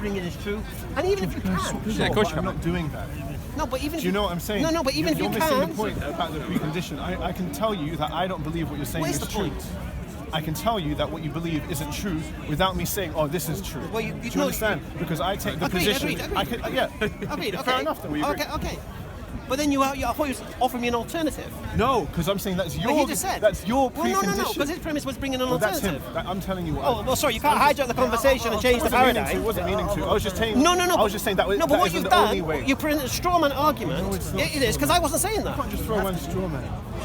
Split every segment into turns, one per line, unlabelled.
bringing is true. And even if you can...
Sure, but I'm not doing that.
No, but even
Do you know what I'm saying?
No, but even if you
you're
can...
missing the point about the precondition. I can tell you that I don't believe what you're saying is true. I can tell you that what you believe isn't true without me saying, oh, this is true.
Well,
do you understand? Because I take the position...
Agreed.
Okay. Fair enough then.
Okay. But then I thought you was offering me an alternative.
No, because I'm saying that's your...
He just said.
That's your precondition.
No, because his premise was bringing an alternative.
That's him. I'm telling you what...
Oh, well, sorry, you can't hijack the conversation and change the paradigm.
I wasn't meaning to. I was just saying...
No.
I was just saying that was
no, but what you've done, you present a straw man argument.
No, it's not.
It is, because I wasn't saying that.
You can't just throw one straw man.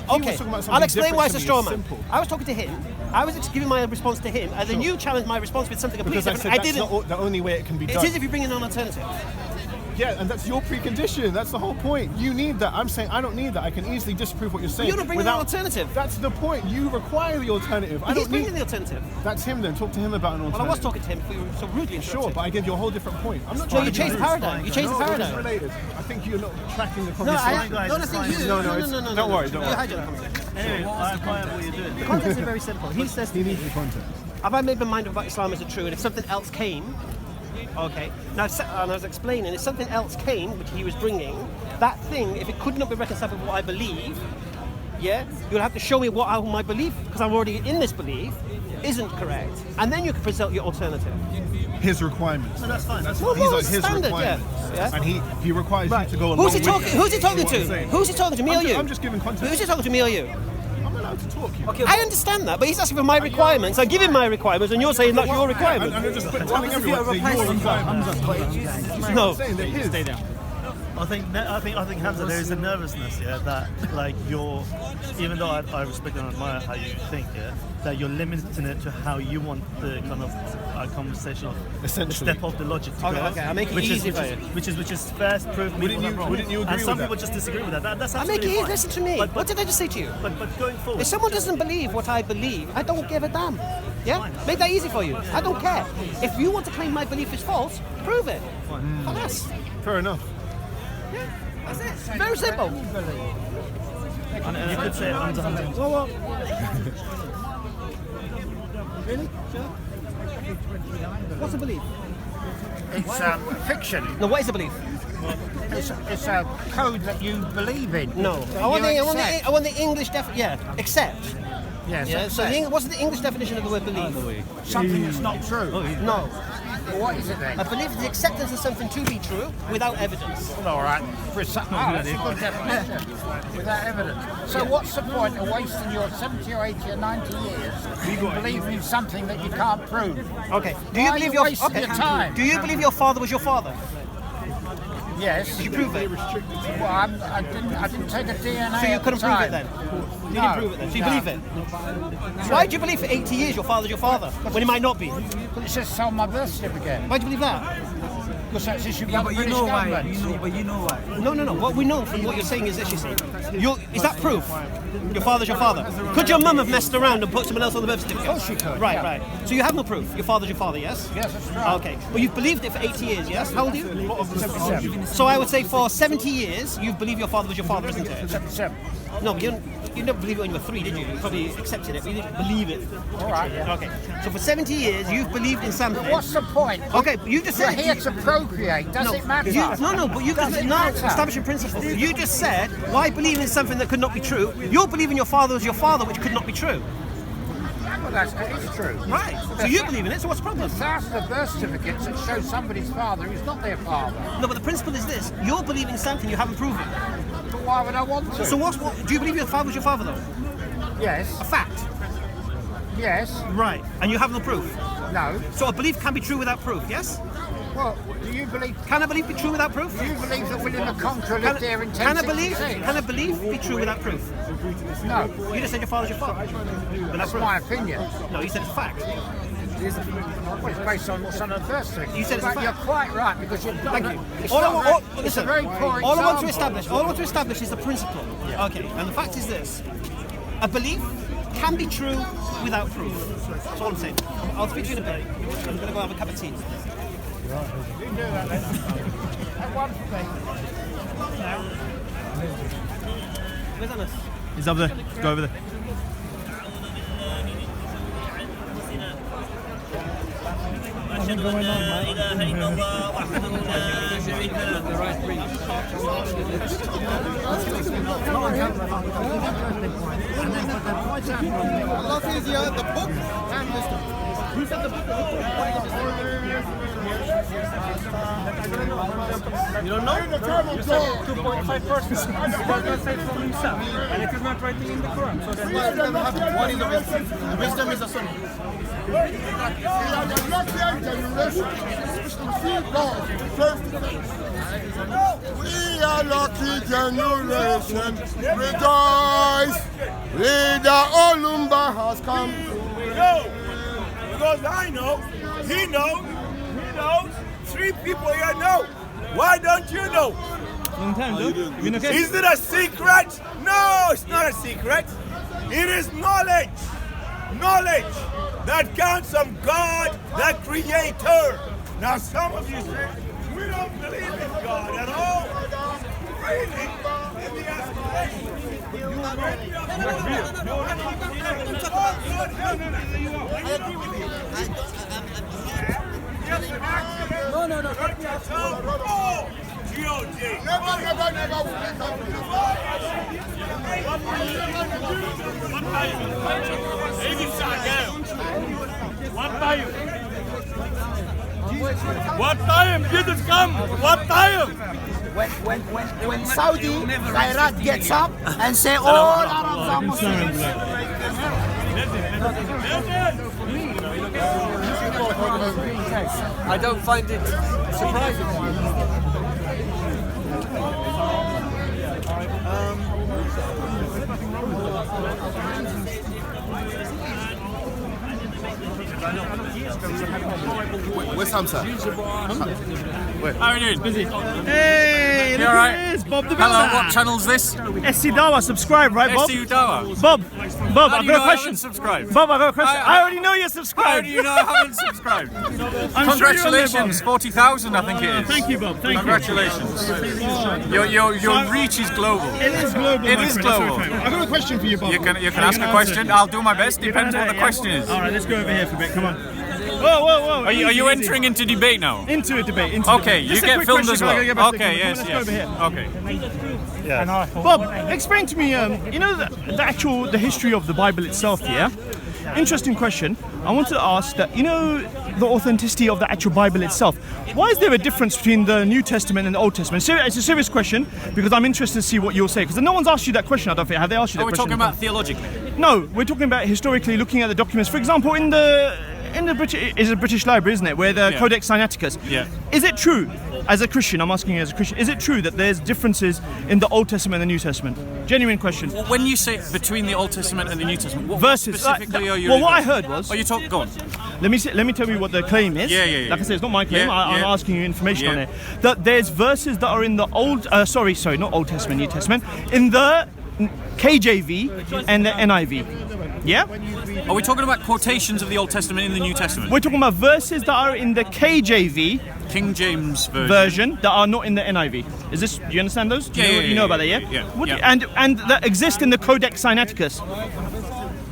Okay, I'll explain why it's a straw man. I was talking to him. I was giving my response to him, and then you challenged my response with something completely different.
I didn't. That's not the only way it can be done.
It is if you bring in an alternative.
Yeah, and that's your precondition. That's the whole point. You need that. I'm saying I don't need that. I can easily disprove what you're saying.
You're not bringing an alternative.
That's the point. You require the alternative.
He's bringing the alternative.
That's him then. Talk to him about an alternative.
Well, I was talking to him before you were so rudely interrupted.
Sure, but I gave you a whole different point. I'm not
trying to change the paradigm. You changed the paradigm.
It's related. I think you're not tracking the conversation.
No,
don't worry.
You hijack the conversation.
Anyway, I admire what you're doing.
The context is very simple. He says
he needs the context.
Have I made my mind about Islam as true? And if something else came, okay. Now, and I was explaining, if something else came, which he was bringing, that thing, if it could not be reconciled with what I believe, yeah, you'll have to show me what my belief, because I'm already in this belief, isn't correct. And then you can present your alternative.
His requirements.
No, that's fine.
These
are
his
standard,
requirements.
Yeah.
And he requires you to go along
Who's he talking to? Who's he talking to? Me or you?
I'm just giving context.
Who's he talking to? Me or you?
I'm allowed to talk.
Okay, I understand that, but he's asking for my requirements. I give him my requirements, and you're saying that's your requirement.
I'm just telling everyone that your requirements.
No.
Stay down. I think Hamza, there is a nervousness, that like you're, even though I respect and admire how you think, that you're limiting it to how you want the kind of conversation of
essentially
step off the logic to go.
Okay, I'll make it easy for you.
Which is first prove me wrong.
Wouldn't you agree
and some
with
people
that?
just disagree with that. That's
I'll make
absolutely
it easy.
fine.
Listen to me. What did I just say to you?
But going forward,
if someone doesn't believe what I believe, I don't give a damn. Yeah?
Fine.
Make that easy for you. I don't care. If you want to claim my belief is false, prove it. Yes.
Fair enough.
That's it. Very simple.
and you could say Hamza.
Well. Really? Sure. What's a belief?
It's fiction.
No, what is a belief?
It's a code that you believe in.
No. I want the English definition. Yeah, accept.
Yes.
Yeah. So what's the English definition of the word belief?
Something that's not true.
No.
Well, what is it then?
A belief is the acceptance of something to be true without evidence.
Well, all right. That's a good definition. Without evidence. So what's the point of wasting your 70 or 80 or 90 years believing in something that you can't prove?
Okay.
Do you believe your time?
Do you believe your father was your father?
Yes.
Did you prove it?
Well, I didn't take a DNA.
So you couldn't prove it
then?
You didn't prove it then. So you believe it? Why do you believe for 80 years your father's your father when he might not be?
It says so on my birth certificate.
Why do you believe that?
Because that's issued by the British government.
You know why.
No. What we know from what you're saying is this, you see. Is that proof? Your father's your father. Could your mum have messed around and put someone else on the birth certificate?
Of course she could.
Right. So you have no proof. Your father's your father, yes?
Yes, that's right.
Okay. But you've believed it for 80 years, yes? How old are you?
77.
So I would say for 70 years, you've believed your father was your father, isn't it?
77.
No, you never believed it when you were 3, did you? You probably accepted it, but you didn't believe it.
All right.
Okay. So for 70 years, you've believed in something.
What's the point?
Okay, you just said...
You're here to procreate. Does it matter?
But you can establish a principle. You just said, why believe in something that could not be true? You're believing your father was your father, which could not be true.
Well, it is true.
Right. So you believe in it, so what's the problem?
Thousands of birth certificates that show somebody's father who's not their father.
No, but the principle is this. You're believing something you haven't proven.
But why would I want to?
So do you believe your father was your father, though?
Yes.
A fact?
Yes.
Right. And you have no proof?
No.
So a belief can be true without proof, yes?
Well, do you believe...
Can a belief be true without proof?
Do you believe that William the Conqueror lived there in 1066?
Can a belief be true without proof?
No.
You just said your father's your father. But
That's my opinion.
No, you said it's a fact.
Well, it's based on what's on the first thing.
You said it's a fact.
You're quite right, because you've got...
Thank you.
It's
Listen,
a very poor example.
All I want to establish is the principle. Yeah. Okay, and the fact is this. A belief can be true without proof. That's all I'm saying. I'll speak to you in a bit. I'm going to go have a cup of tea.
You can do that then. Have one for me.
Where's Anas?
He's over there. Go over there. nothing going on,
A lot easier, the book and wisdom. You said the book.
You don't know? You said 2.5%. He does not say it from himself. And it is not writing in the Quran. So then
What is the wisdom? The wisdom is a sunnah.
We are the luckiest generation. We are lucky generation. Rejoice. The Olumba has come.
No, because I know, he knows, 3 people here know. Why don't you know?
Long time, though. Been okay?
Is it a secret? No, it's not a secret. It is knowledge. Knowledge that comes from God, the Creator. Now some of you say, we don't believe in God at all. Really? Let me ask you a question. What time did it come? What time?
When Saudi Khairat gets up and say all Arabs are Muslims.
I don't find it surprising.
Where's Hamza?
How are you doing?
Busy. Hey, look
alright?
at this, Bob the
Hello,
Builder.
what channel's this?
SCDawah, subscribe, right, Bob?
SCDawah.
Bob,
How
I've
do you
got
know
a
I
question.
haven't subscribed?
Bob, I've got a question.
I-
I already know you're
How
subscribed.
do you know I haven't subscribed?
I'm sure you're on there,
Congratulations,
Bob.
40,000 I think it is.
Thank you, Bob. Thank
Congratulations.
you.
Your reach is global.
It is global.
It
my
is
friend. That's
global.
okay. I've got a question for you, Bob.
You can ask a question. I'll do my best. Depends what the question is.
All right, let's go over here for a bit. Come on. Whoa.
Are you
Easy.
entering into debate now?
Into a debate?
Okay, you
Just a
get
quick
filmed
question,
as well.
I'll get back to the
Okay,
camera.
yes,
Come on, let's
yes.
go over here.
Okay.
Bob, explain to me, you know, the history of the Bible itself, yeah? Interesting question. I wanted to ask that, you know, the authenticity of the actual Bible itself. Why is there a difference between the New Testament and the Old Testament? It's a serious question because I'm interested to see what you'll say. Because no one's asked you that question, I don't think. Have they asked you that
Are we
question?
talking about theologically?
No, we're talking about historically looking at the documents. For example, in the British, is a British library, isn't it? Where the
Yeah.
Codex Sinaiticus.
Yeah.
Is it true, as a Christian, I'm asking you as a Christian, is it true that there's differences in the Old Testament and the New Testament? Genuine question.
When you say between the Old Testament and the New Testament, what
Verses.
specifically are you?
Well, what I
referring
heard
to?
was.
Are you talking? Go on.
Let me tell you what the claim is.
Yeah.
Like I said, it's not my claim.
Yeah,
I'm
yeah.
asking you information on
Yeah.
it. That there's verses that are in the old. Sorry, not Old Testament, New Testament. In the KJV and the NIV. Yeah.
Are we talking about quotations of the Old Testament in the New Testament?
We're talking about verses that are in the KJV
King James
version that are not in the NIV. Is this? Do you understand those? Do
Yeah,
you know about that? Yeah. And that exist in the Codex Sinaiticus.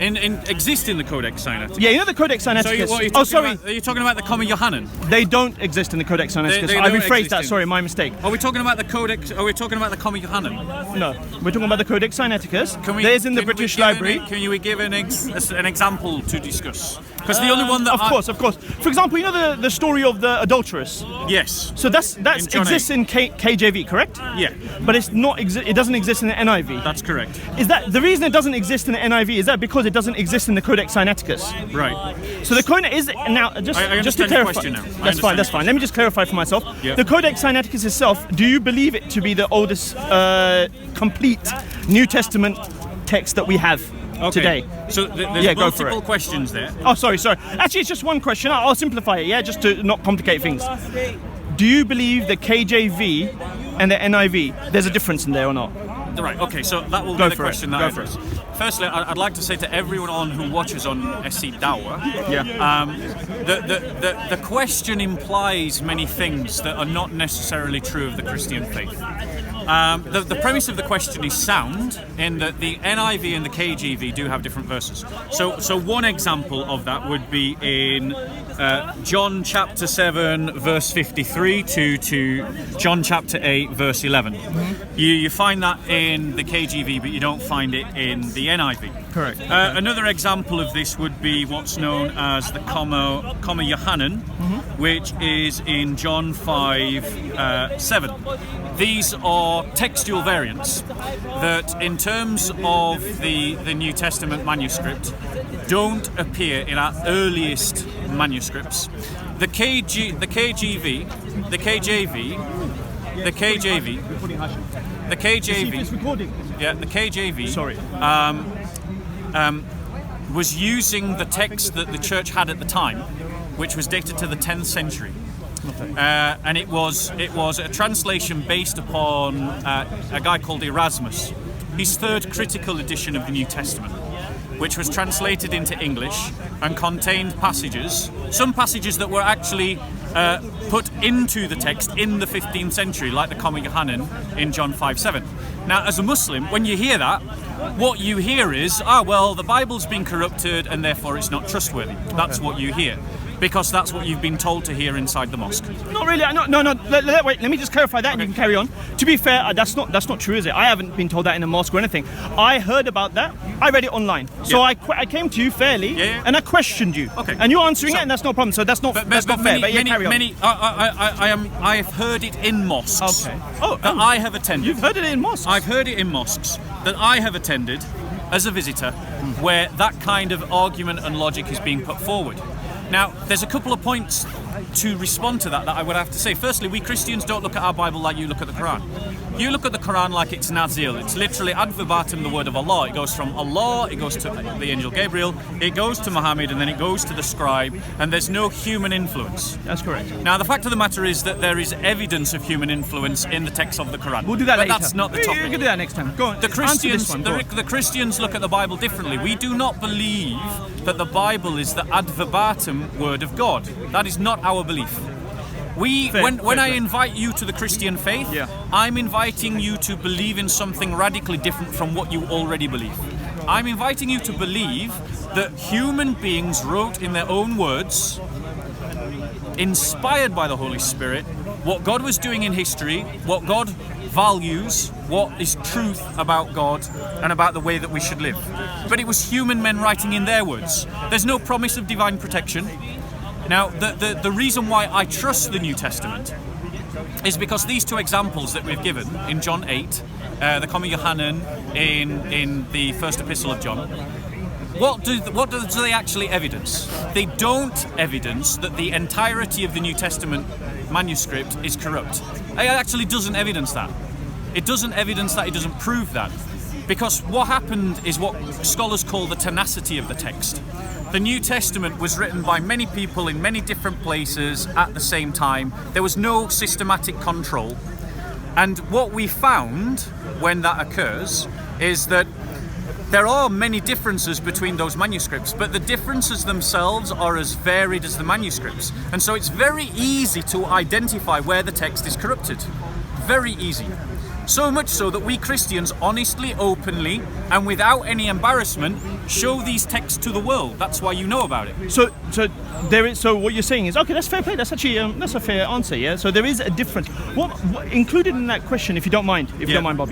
Exist in the Codex Sinaiticus.
Yeah, you know the Codex
So
Sinaiticus.
what are you
Oh,
talking
sorry.
about? Are you talking about the Comma Johannan?
They don't exist in the Codex Sinaiticus.
They
I
don't
rephrased
exist
that.
in-
Sorry, my mistake.
Are we talking about the Codex? Are we talking about the Comma Johannan?
No, we're talking about the Codex Sinaiticus.
Can we?
There's in the
can we
British
give an-
Library.
Can you give an example to discuss? Because the only one that
Of course. For example, you know the story of the adulteress.
Yes.
So that's
In John
exists in KJV, correct?
Yeah.
But it's not. It doesn't exist in the NIV.
That's correct.
Is that the reason it doesn't exist in the NIV? Is that because it doesn't exist in the Codex Sinaiticus?
Right.
So the Codex is now
I
just to
understand your
clarify.
question now. I
That's
understand
fine. That's
your
fine. Let me just clarify for myself.
Yeah.
The Codex Sinaiticus itself. Do you believe it to be the oldest complete New Testament text that we have today?
So there's
Yeah, go for
multiple
it.
questions there.
Oh, sorry. Actually, it's just one question. I'll simplify it, yeah, just to not complicate things. Do you believe the KJV and the NIV, there's a difference in there or not?
Right. Okay. So that will
Go
be the
for it.
question that
Go
I
for it.
address. Firstly, I'd like to say to everyone on who watches on SCDawah,
Yeah.
the question implies many things that are not necessarily true of the Christian faith. The premise of the question is sound in that the NIV and the KJV do have different verses. So one example of that would be in John chapter 7 verse 53 to John chapter 8 verse 11. You find that in the KJV, but you don't find it in the NIV.
Correct.
Another example of this would be what's known as the comma Yohanan, which is in John 5:7. These are textual variants that, in terms of the New Testament manuscript, don't appear in our earliest manuscripts. The KJV, was using the text that the church had at the time, which was dated to the 10th century. And it was a translation based upon a guy called Erasmus, his third critical edition of the New Testament, which was translated into English and contained passages, some passages that were actually put into the text in the 15th century, like the comma Yohanan in John 5:7. Now, as a Muslim, when you hear that, what you hear is, well, the Bible's been corrupted and therefore it's not trustworthy. That's what you hear, because that's what you've been told to hear inside the mosque.
Not really. No. Wait. Let me just clarify that, and you can carry on. To be fair, that's not true, is it? I haven't been told that in a mosque or anything. I heard about that. I read it online. So I came to you fairly, and I questioned you.
Okay.
And you're answering it, and that's no problem. So that's not fair. But carry on.
I have heard it in mosques.
Okay.
That I have attended.
You've heard it in mosques.
I've heard it in mosques that I have attended as a visitor, where that kind of argument and logic is being put forward. Now, there's a couple of points to respond to that I would have to say. Firstly, we Christians don't look at our Bible like you look at the Quran. You look at the Quran like it's Nazil. It's literally ad verbatim the word of Allah. It goes from Allah, it goes to the angel Gabriel, it goes to Muhammad, and then it goes to the scribe, and there's no human influence.
That's correct.
Now, the fact of the matter is that there is evidence of human influence in the text of the Quran.
We'll do that later.
But that's not the topic.
You can do that next time. Go on.
The Christians look at the Bible differently. We do not believe that the Bible is the ad verbatim word of God. That is not our belief. When I invite you to the Christian faith, I'm inviting you to believe in something radically different from what you already believe. I'm inviting you to believe that human beings wrote in their own words, inspired by the Holy Spirit, what God was doing in history, what God values, what is truth about God and about the way that we should live. But it was human men writing in their words. There's no promise of divine protection. Now, the reason why I trust the New Testament is because these two examples that we've given in John 8, the comma Yohanan in the first epistle of John, what do they actually evidence? They don't evidence that the entirety of the New Testament manuscript is corrupt. It actually doesn't evidence that. It doesn't evidence that, it doesn't prove that. Because what happened is what scholars call the tenacity of the text. The New Testament was written by many people in many different places at the same time. There was no systematic control. And what we found when that occurs is that there are many differences between those manuscripts, but the differences themselves are as varied as the manuscripts. And so it's very easy to identify where the text is corrupted. Very easy. So much so that we Christians honestly, openly, and without any embarrassment, show these texts to the world. That's why you know about it.
So what you're saying is, okay, that's fair play. That's actually that's a fair answer, yeah. So there is a difference. What included in that question, if you don't mind, Bob,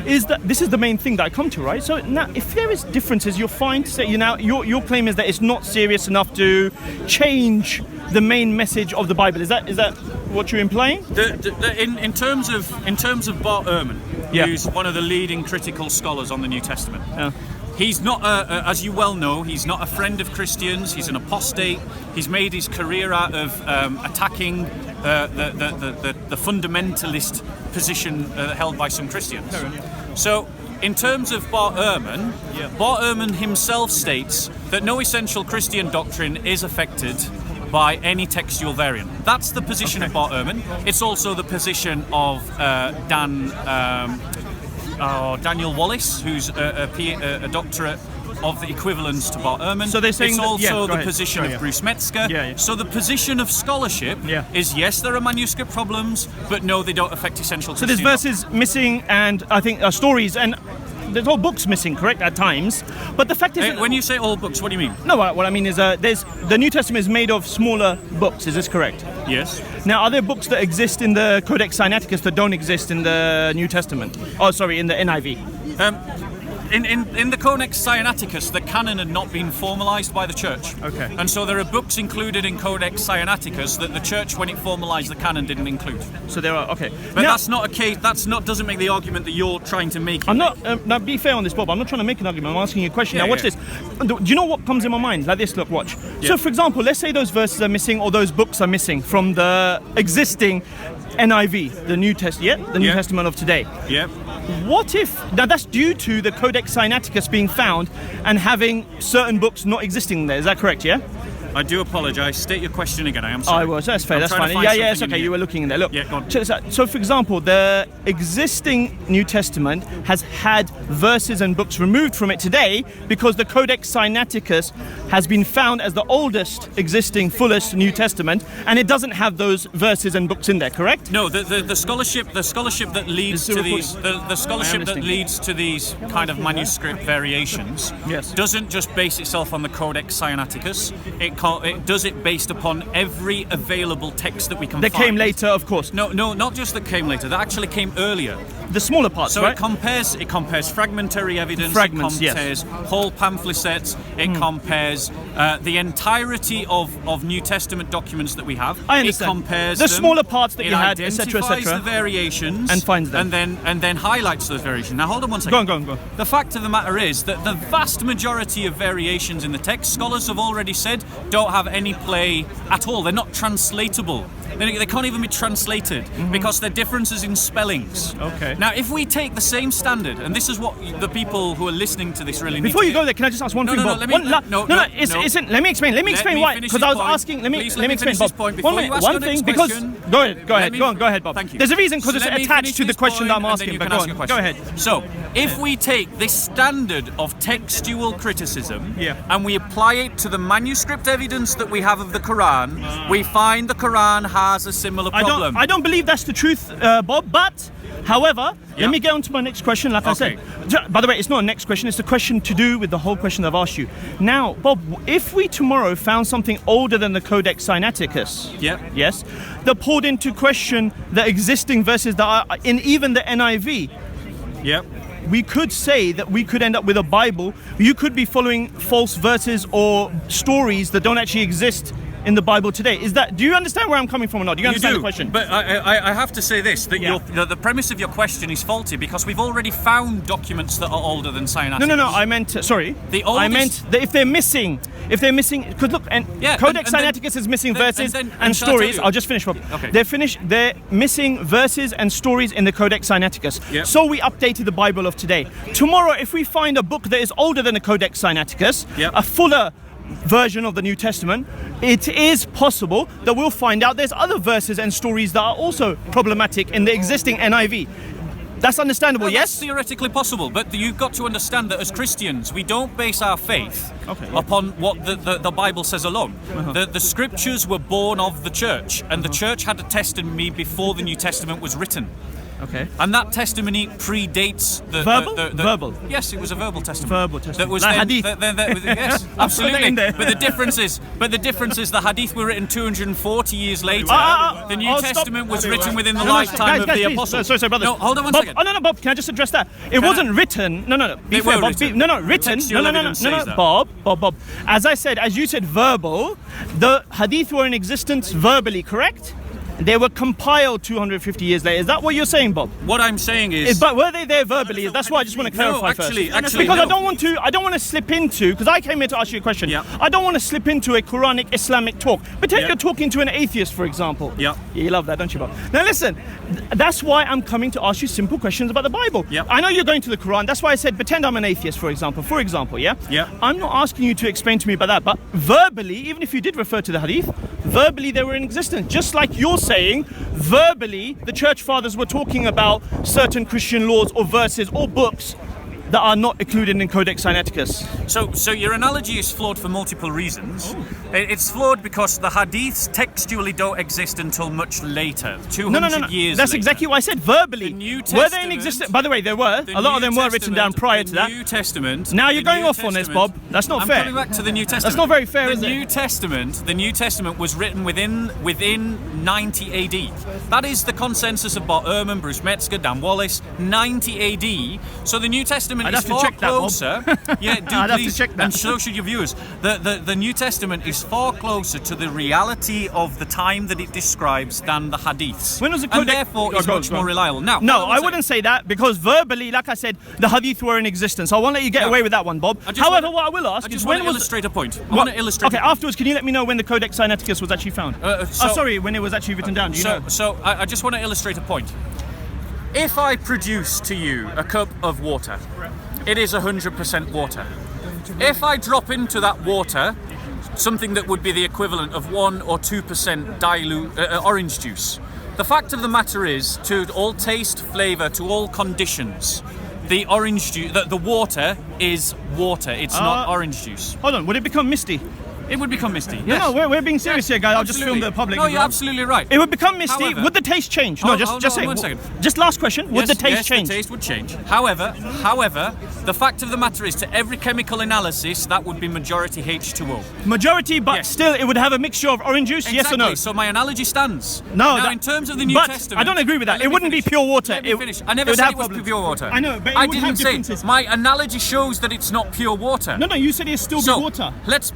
is that this is the main thing that I come to, right? So now, if there is differences, you're fine to say. Your claim is that it's not serious enough to change the main message of the Bible. Is that what you're implying?
In terms of Bart Ehrman, who's one of the leading critical scholars on the New Testament.
Yeah.
He's not, as you well know, he's not a friend of Christians. He's an apostate. He's made his career out of attacking the fundamentalist position held by some Christians. So, in terms of Bart Ehrman, Bart Ehrman himself states that no essential Christian doctrine is affected by any textual variant. That's the position of Bart Ehrman. It's also the position of Daniel Wallace, who's a doctorate of the equivalence to Bart Ehrman.
So they're saying
it's also the position of Bruce Metzger. So the position of scholarship is, yes, there are manuscript problems, but no, they don't affect essential.
So there's verses missing, and I think stories, and there's all books missing, correct, at times. But the fact is,
when you say all books, what do you mean?
no, what I mean is, there's the New Testament is made of smaller books. Is this correct?
Yes.
Now, are there books that exist in the Codex Sinaiticus that don't exist in the New Testament? Oh, sorry, in the NIV.
In the Codex Sinaiticus, the canon had not been formalised by the church.
Okay.
And so there are books included in Codex Sinaiticus that the church, when it formalised the canon, didn't include.
So there are, okay.
But
Now,
that's not a case. Doesn't make the argument that you're trying to make.
I'm not. Now, be fair on this, Bob. I'm not trying to make an argument. I'm asking you a question.
Yeah,
now, watch
yeah.
this. Do you know what comes in my mind? Like this. Look, watch. So, for example, let's say those verses are missing, or those books are missing from the existing NIV, the New Testament, the New Testament of today.
Yeah.
What if now that's due to the Codex Sinaiticus being found and having certain books not existing there? Is that correct? Yeah.
I do apologise. State your question again. I am sorry.
I was. That's fair.
I'm
That's
trying to
fine.
find
Yeah, it's
something
okay.
in
You
here.
were looking in there. Look.
Yeah, go on.
Check this out. So, for example, the existing New Testament has had verses and books removed from it today because the Codex Sinaiticus has been found as the oldest existing, fullest New Testament, and it doesn't have those verses and books in there. Correct?
No, the scholarship that leads
Is
to
it
these
recorded?
the scholarship that
listening.
leads to these kind of manuscript variations
Yes.
doesn't just base itself on the Codex Sinaiticus. It does it based upon every available text that we can
That
find.
came later, of course.
No, not just that came later. That actually came earlier.
The smaller parts,
So
right?
it compares fragmentary evidence.
Fragments,
it
yes.
compares whole pamphlet sets. It compares the entirety of New Testament documents that we have.
I understand.
It compares
The
them,
smaller parts that
it
you had, etc.,
identifies
etc.,
the variations
and finds them.
and then highlights those variations. Now hold on one second.
Go on.
The fact of the matter is that the vast majority of variations in the text, scholars have already said, don't have any play at all. They're not translatable. They can't even be translated because they're differences in spellings.
Okay.
Now, if we take the same standard, and this is what the people who are listening to this really need
Before
to
you go
hear.
there, can I just ask one
No,
thing,
no,
Bob?
let me- no.
Isn't. Let me explain. Let me explain
me
why.
finish
Because
this
I was
point.
asking. Let me
Please
explain,
finish
Bob.
this point before you ask
One
your
thing,
next
because
question.
go ahead.
Let me-
Go ahead, Bob.
Thank you.
There's a reason because
So
it's
let me
attached
finish
to the
this
question that I'm
point, and then
asking.
you
But
can
go
ask
on.
your
Go
question.
ahead.
So, if we take this standard of textual criticism
Yeah.
and we apply it to the manuscript evidence that we have of the Quran, we find the Quran has a similar problem.
I don't believe that's the truth, Bob. But, however,
Yeah.
let me get on to my next question. Like I
Okay.
said, by the way, it's not a next question. It's a question to do with the whole question I've asked you. Now, Bob, if we tomorrow found something older than the Codex Sinaiticus,
Yeah.
yes, that pulled into question the existing verses that are in even the NIV,
Yep.
we could say that we could end up with a Bible. You could be following false verses or stories that don't actually exist in the Bible today. Do you understand where I'm coming from or not? Do you understand the question?
But I have to say this, that
Yeah.
the premise of your question is faulty because we've already found documents that are older than Sinaiticus.
No, I meant, sorry.
The
I
oldest-
meant that if they're missing, because look, and
Yeah,
Codex
and then-
Sinaiticus is missing
then-
verses
and
and
shall I tell
stories.
you?
I'll just finish, Rob.
Okay.
They're missing verses and stories in the Codex Sinaiticus.
Yep.
So we updated the Bible of today. Tomorrow, if we find a book that is older than the Codex Sinaiticus,
Yep.
a fuller version of the New Testament, it is possible that we'll find out there's other verses and stories that are also problematic in the existing NIV. That's understandable,
Well,
yes?
That's theoretically possible, but you've got to understand that as Christians, we don't base our faith
Okay.
upon what the Bible says alone. The scriptures were born of the church, and the church had a testimony before the New Testament was written.
Okay.
And that testimony predates the
Verbal?
the-
Verbal.
Yes, it was a verbal testimony.
Verbal testimony.
That was
Like
then,
hadith.
yes,
I'll
absolutely.
put that in there.
But the difference is the hadith were written 240 years later. The New
I'll stop.
Testament was written within the
No,
lifetime
guys,
of the
please.
apostles.
Sorry, brothers.
No, hold on one
Bob,
second.
Oh, no, Bob, can I just address that? It wasn't written. No. Be
They
fair,
were
Bob.
written.
Written.
Textual evidence says that.
Bob. As I said, as you said, verbal. The hadith were in existence verbally, correct? They were compiled 250 years later. Is that what you're saying, Bob?
What I'm saying is,
But were they there verbally? That's why I just want to clarify first.
actually,
because
no.
I don't want to slip into, because I came here to ask you a question.
Yeah.
I don't want to slip into a Quranic Islamic talk. Pretend
Yeah.
you're talking to an atheist, for example.
Yeah.
You love that, don't you, Bob? Now listen, that's why I'm coming to ask you simple questions about the Bible.
Yeah.
I know you're going to the Quran. That's why I said pretend I'm an atheist, for example. Yeah.
Yeah.
I'm not asking you to explain to me about that, but verbally, even if you did refer to the hadith, verbally they were in existence. Just like you're saying, verbally the church fathers were talking about certain Christian laws or verses or books that are not included in Codex Sinaiticus?
So your analogy is flawed for multiple reasons. It's flawed because the hadiths textually don't exist until much later, 200 years
That's
later.
exactly what I said verbally.
The New
Were they in
Testament-
existence? By the way, there were. A lot of them were written down prior to that.
The New Testament.
Now you're
the
going
New
off on this,
Testament-
Bob. That's not
I'm
fair.
coming back to the New Testament.
That's not very fair, is
The
it?
New Testament was written within 90 AD. That is the consensus of Bart Ehrman, Bruce Metzger, Dan Wallace. 90 AD. So the New Testament
I'd
is
have to
far
check that, Bob.
closer. Yeah, do
I'd have to
please,
check that.
and so should your viewers. The New Testament is far closer to the reality of the time that it describes than the hadiths.
When was the
and
Codex?
therefore
Oh,
is
go on,
much
go
more
on.
reliable. Now,
No,
hold on
I
one
wouldn't say that because verbally, like I said, the hadith were in existence. I won't let you get
No.
away with that one, Bob.
I just
However,
wanna-
what I will ask
I
is
just
when
want to
was
illustrate a point. I
What?
want to illustrate.
Okay,
a point.
afterwards, can you let me know when the Codex Sinaiticus was actually found? Sorry, when it was actually written down. Do you know?
So I just want to illustrate a point. If I produce to you a cup of water, it is 100% water. If I drop into that water something that would be the equivalent of 1 or 2% dilute orange juice, the fact of the matter is, to all taste, flavour, to all conditions, the orange juice, the water is water. It's not orange juice.
Hold on, would it become misty?
It would become misty. Yes.
No, we're being serious here, guys. I'll just film the public.
No,
as
you're
well.
absolutely right.
It would become misty.
However-
Would the taste change? No,
Hold-
just
hold
say.
on one second.
Just last question. Would the taste change?
The taste would change. However, the fact of the matter is, to every chemical analysis, that would be majority H2O.
Majority, but
Yes.
still, it would have a mixture of orange juice. Yes or no?
Exactly. So my analogy stands.
No.
Now,
that-
in terms of the New
but
Testament,
I don't agree with that.
let
It
me
wouldn't
finish.
be pure water.
Let me finish. I never
would
said
have
it was
problems.
pure water.
I know, but it
I
would
didn't
have
say.
differences.
My analogy shows that it's not pure water.
No, you said it still
So
be water.
let's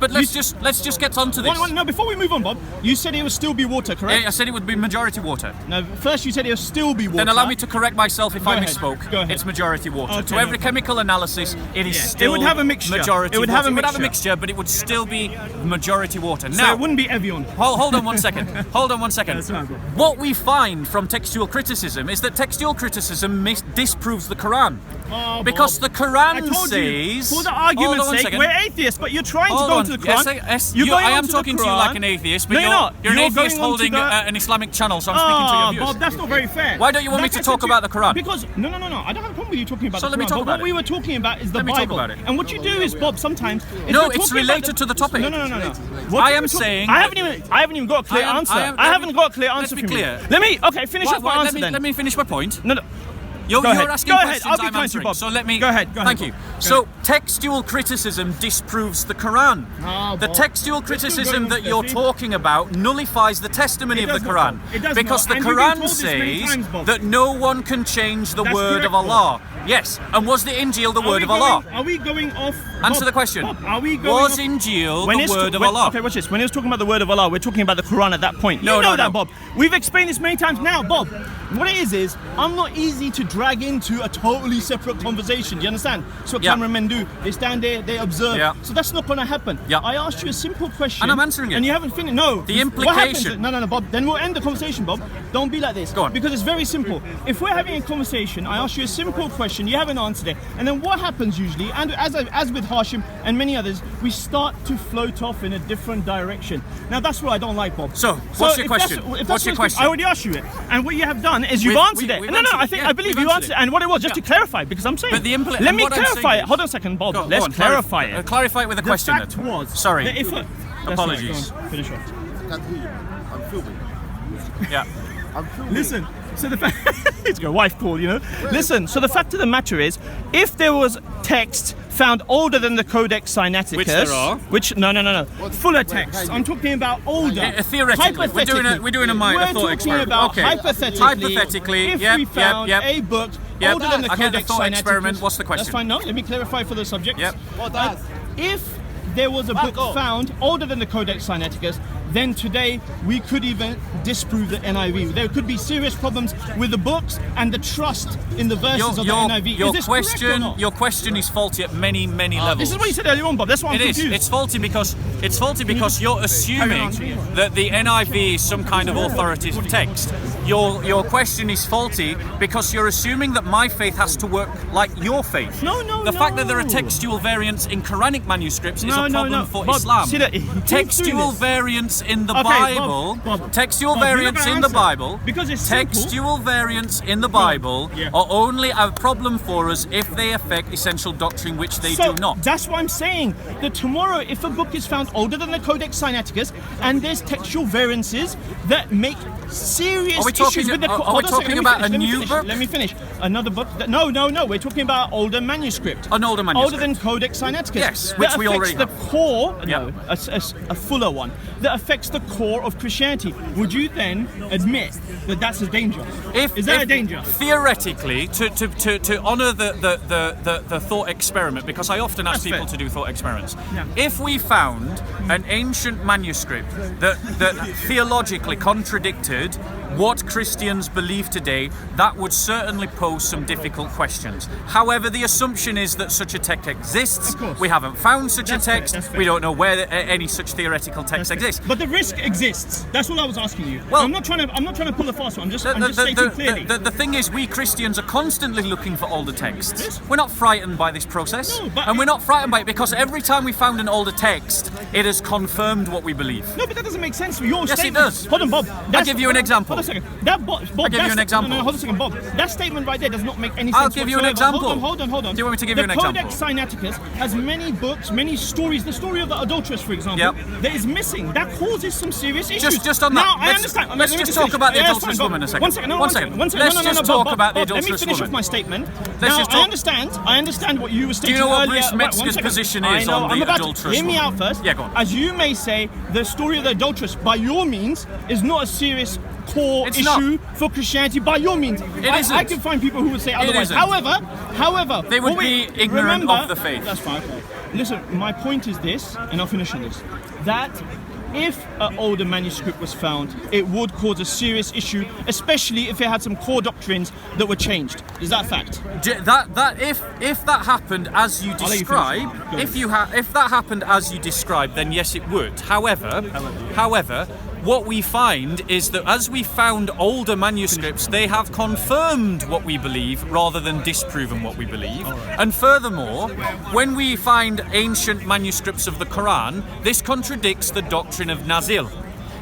just get onto this.
No, before we move on, Bob, you said it would still be water, correct?
I said it would be majority water.
No, first you said it would still be water.
Then allow me to correct myself if
Go
I
ahead.
misspoke.
Go ahead.
It's majority water.
Okay,
To
no
every
problem.
chemical analysis, it is
Yeah.
still
It would have a mixture.
majority
It would
water.
have a
It would have a
mixture.
mixture, but it would still be majority water.
So
Now,
it wouldn't be Evian.
hold on one second. Hold on one second.
That's fine, bro.
What we find from textual criticism is that textual criticism disproves the Quran.
Oh,
Because
Bob.
the Quran
I told you,
says...
for the
Hold on
argument's
one
sake,
second.
we're atheists, but you're trying
Hold
to go
on.
into the Quran.
Yes,
You're going
I am
onto the
talking to you
Quran.
like an atheist, but
No, you're not.
you're an
You're
atheist
going onto
holding
the-
an Islamic channel, so I'm speaking to your viewers.
Bob, that's not very fair.
Why don't you want me to talk about the Quran?
Because no, I don't have a problem with you talking about
So
the
let me
Quran.
talk
But
about
what
it.
we were talking about is the
Let me talk
Bible.
about it.
And what you do is, Bob, sometimes is
No,
we're
it's
talking about
related to the topic.
No.
I am saying-
I haven't even got a clear answer. I haven't got a clear answer.
Let's be
from
clear.
you. Let me finish off my answer then.
Let me finish my point.
No.
You're
Go ahead.
asking
Go ahead.
questions,
I'll be
I'm
kind to you,
answering.
Bob.
So let me...
Go ahead.
Thank you. So, textual criticism disproves the Quran. The
Bob.
textual
Let's
criticism
still go
that you're
with
talking about nullifies the testimony
It
of the
does
Quran.
not. It does
Because
not.
the
And you've been
Quran
told this many
says
times, Bob.
that no one can change the
That's
word
correct,
of
Bob.
Allah. Yes. And was the Injil the word of Allah?
Are we going off?
Answer
Bob,
the question.
Bob, are we going
Was
off?
Injil
When
the
it's
word of
when-
Allah?
Okay, watch this. When he was talking about the word of Allah, we're talking about the Quran at that point.
No,
you know
no,
that,
no.
Bob. We've explained this many times now, Bob. What it is I'm not easy to drag into a totally separate conversation. Do you understand? That's what
Yeah.
cameramen do. They stand there, they observe.
Yeah.
So that's not going to happen.
Yeah.
I asked you a simple question.
And I'm answering it.
And you haven't finished. No.
The
What happens?
implication-
No, Bob. Then we'll end the conversation, Bob. Don't be like this.
Go on.
Because it's very simple. If we're having a conversation, I ask you a simple question, you haven't answered it. And then what happens usually, and as with Hashim and many others, we start to float off in a different direction. Now that's what I don't like, Bob.
So, what's your
if
question?
that's- if
What's
that's
your
what-
question?
I already asked you it. And what you have done is you've answered it.
we've
No,
answered
I
it.
think
Yeah,
I believe
we've
you
answered
answered
it.
it. And what it was, just
Yeah.
to clarify, because I'm saying.
But the
Let
and
me
what I'm
clarify
saying
it.
is-
Hold on a second, Bob.
Go
Let's
on,
clarify it.
Clarify it with a
The
question.
fact
then.
was
Sorry.
that if that's
Apologies.
all right, go on, finish off.
I can't hear you. I'm filming.
Yeah.
I'm filming.
Listen, so the fact it's got a wife call, you know. Listen, so the fact of the matter is, if there was text found older than the Codex Sinaiticus,
Which there are.
No, fuller text. I'm talking about older.
Theoretically, we're doing a
We're
thought
talking
experiment.
about
Okay.
hypothetically, if
yep,
we found
yep.
a book
Yep.
older than the
I get the
Codex
thought
Sinaiticus.
experiment. What's the question?
That's fine. No, let me clarify for the subject.
Yep.
If there was a book found older than the Codex Sinaiticus, then today we could even disprove the NIV. There could be serious problems with the books and the trust in the verses of the NIV. Is this correct or not?
Your question is faulty at many levels.
This is what you said earlier on, Bob. That's why I'm
It is.
confused.
It's faulty because you're assuming that the NIV is some kind of authoritative text. Your question is faulty because you're assuming that my faith has to work like your faith.
No.
The fact that there are textual variants in Quranic manuscripts is
No,
a problem for
Bob,
Islam.
see that- he keeps doing
Textual
this.
variants in the
Okay,
Bible.
Bob,
Textual
Bob, you're not
variants
gonna
in the
answer.
Bible.
Because it's simple.
Textual variants in the Bible
Yeah.
are only a problem for us if they affect essential doctrine, which they
So
do not.
that's what I'm saying. That tomorrow, if a book is found older than the Codex Sinaiticus and there's textual variances that make serious
Are we talking-
issues with the
are we
hold on a second,
talking
let me
about
finish,
a
let me
new
finish,
book?
Let me finish. Another book? No. We're talking about older manuscript.
An older manuscript.
Older than Codex Sinaiticus.
Yes,
that
which we
affects
already
the
have.
core.
Yeah.
No, a fuller one that affects the core of Christianity. Would you then admit that that's a danger? Is that a danger?
Theoretically, to honour the thought experiment, because I often ask
That's
people
fair.
to do thought experiments.
Yeah.
If we found an ancient manuscript that theologically contradicted what Christians believe today, that would certainly pose some difficult questions. However, the assumption is that such a text exists.
Of course.
We haven't found such
That's
a
fair,
text.
that's fair.
We don't know where any such theoretical text exists.
But the risk exists. That's what I was asking you.
Well-
I'm not trying to pull a fast one. I'm just stating clearly.
The thing is, we Christians are constantly looking for older texts.
Yes.
We're not frightened by this process.
No, but
and we're not frightened by it because every time we found an older text, it has confirmed what we believe.
No, but that doesn't make sense. Your
Yes, it
statement.
does.
Hold on, Bob.
I'll give you an example.
Hold on a second. Bob,
I'll give you an example.
No, hold on a second, Bob. That statement right there does not make any sense.
I'll give you an
whatsoever.
example.
Hold on.
Do you want me to give you an example?
The Codex Sinaiticus has many books, many stories. The story of the adulteress, for example,
Yep.
that is missing. That causes some serious issues.
Just on that.
Now, I
Let's-
understand.
let's
Let me
just talk
finish.
about the
Yeah,
adulterous
fine, Bob.
woman a second.
One second.
One
One
second.
second.
Let's
No,
just
Bob,
talk
Bob,
about the
Bob,
adulterous
Let me finish
woman.
off my statement.
Let's
Now,
just
I
talk-
understand what you were stating
know what
earlier.
Bruce
One
Metzger's
second.
position
I
is
know,
on
I'm
the
about to-
adulterous
Hear me
woman?
out first.
Yeah, go on.
As you may say, the story of the adulteress, by your means, is not a serious core
It's not.
issue for Christianity. By your means,
isn't.
I can find people who would say otherwise.
isn't.
However,
They would
what we-
be ignorant
remember-
of the faith.
That's fine. Okay. Listen, my point is this, and I'll finish on this: that if an older manuscript was found, it would cause a serious issue, especially if it had some core doctrines that were changed. Is that a fact?
If that happened as you
let you finish.
describe,
Go
if that happened as you describe, then yes, it would. However, what we find is that as we found older manuscripts, they have confirmed what we believe rather than disproven what we believe. And furthermore, when we find ancient manuscripts of the Quran, this contradicts the doctrine of Nazil.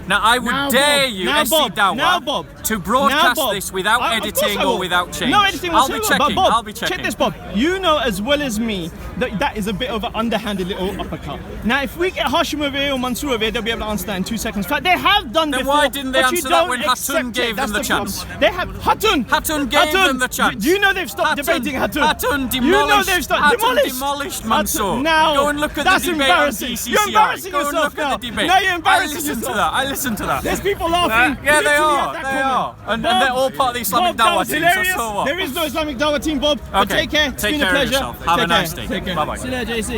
Now, I would
Now,
dare
Bob.
you,
Now, Bob. Now,
SCDawah,
Bob.
to broadcast
Now, Bob.
this without
Of course
editing
I
or
will.
without change.
No editing
I'll be
whatsoever.
checking.
But Bob,
I'll be checking.
check this, Bob. You know as well as me that that is a bit of an underhanded little uppercut. Now, if we get Hashim over here or Mansour over here, they'll be able to answer that in 2 seconds flat. They have done
Then
before.
why didn't they
but you
answer that
don't
when Hatun
accept it.
gave them
That's
the
problem.
chance?
They have
Hatun gave them the chance.
Do you know they've stopped
Hatun-
debating Hatun?
Hatun demolished.
You know they've stopped
Hatun demolished Mansour.
Hatun, now,
Go and look at
that's
the debate
embarrassing.
on DCCI.
You're embarrassing
Go and
yourself
look
now.
at the debate.
Now you're embarrassing
I listened
yourself.
to that. I listened to that.
There's people laughing.
Yeah, they
literally
are.
at that
They
comment.
are. And
Bob,
they're all part of the Islamic
Bob, that
Dawah
was
team.
hilarious.
So what?
There is no Islamic Dawah team, Bob. But
Okay,
take care. It's
take
been a
care of
pleasure.
yourself. Have a
Take
nice
care.
day.
Take care.
Bye-bye.
See you later, JC.